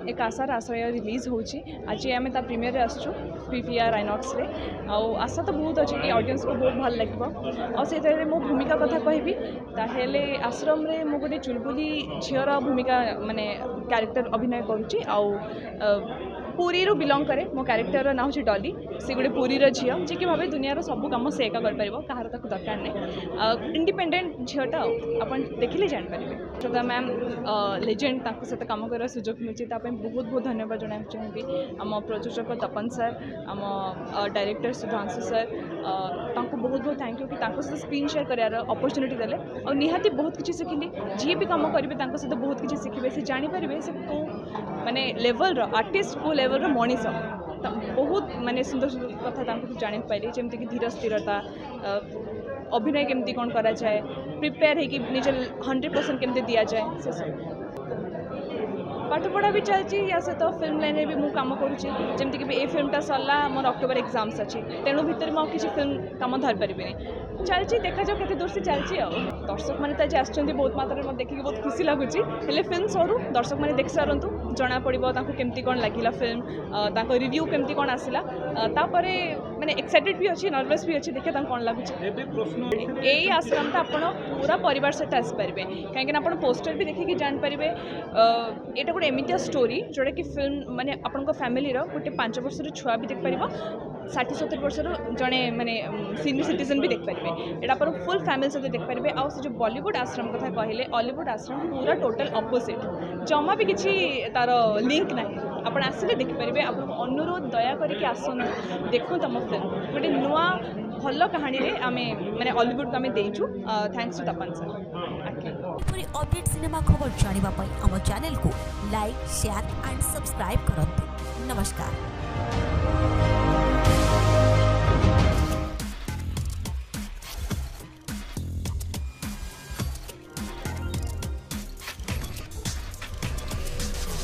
एक आशार आश्रय रिलीज होची आज आम ता प्रीमियर आसचु पीवीआर आइनॉक्स रे आशा तो बहुत अच्छी कि ऑडियंस को बहुत भल लगे मो भूमिका कथा कहबी ताहेले आश्रम रे मो गोटे चुलबुली झीर भूमिका माने कैरेक्टर अभिनय करुच्ची पुरी रू बिलंग करे मो कैरेक्टर ना हूँ डॉली सी गोटे पुरी झील जी कि भाव दुनिया सब कम से एका कर कहार तक दरकार नहीं इंडिपेंडेंट झीलटा आप देखिले जानीपारे श्रोता मैम लेजेंड सहित कम कर सुजोग मिली बहुत बहुत धन्यवाद जन चाहिए आम प्रयोजक तपन सर आम डायरेक्टर सुधांशु सर बहुत बहुत थैंक यू कि सहित स्क्रीन शेयर करार अपॉर्चुनिटी देले और निहाती बहुत किसी शिखिली जी भी कम करेंगे सहित बहुत किसी शिखे से जानीपारे से कौ माने लेवल आर्टिस्ट को लेवल मनीष बहुत माने सुंदर सुंदर कथा जानी पारे जमीक धीर स्थिरता अभिनय केमती कौन करा जाए प्रिपेयर है कि निज 100% केमती दि जाए से सब पाठ पढ़ा भी चलती या सहित फिल्म लाइन में भी मुझे कम करुँची भी ए फिल्मटा सरला मोर अक्टोबर एग्जाम्स अच्छी तेणु भितर मुझे किसी फिल्म कम धरी पारे चलती देखा जाओ केते दूर से चलती दर्शक मैंने आज आसुँच बहुत मात्रा में देखिए बहुत खुशी लगुच फिल्म सरू दर्शक मैंने देख सारूँ जना पड़ो केमती कौन लगिला फिल्म रिव्यू केमती कौन आसला तापर मैंने एक्साइटेड भी अच्छी नर्वस भी अच्छी देखिए कौन लगुच यही आश्रम तो आप पूरा परिवार सहित आसपारे कहीं पोस्टर भी देखिए जानीपारे यहाँ गोटे एमतिया स्टोरी जोटा कि फिल्म माने आपण फैमिली गोटे 5 वर्षर छुआ भी देख पार 60-70 वर्षर जड़े माने सीनियर सिटीजन भी देख पारे यहाँ पर फुल फैमिली सहित देख पारे आ जो बॉलीवुड आश्रम कथा कहले हॉलीवुड आश्रम पूरा टोटल अपोजिट जमा भी किसी तार लिंक ना आप आसिले देखिपारे आप अनुरोध दया करके आसन देखो तुम फिल्म गोटे नुआ भल कहानी रे आमे माने हॉलीवुड को आमे देइछु thanks to Tapan sir update cinema खबर जानिबा पई हम चैनल को लाइक शेयर एंड सब्सक्राइब करंतु नमस्कार।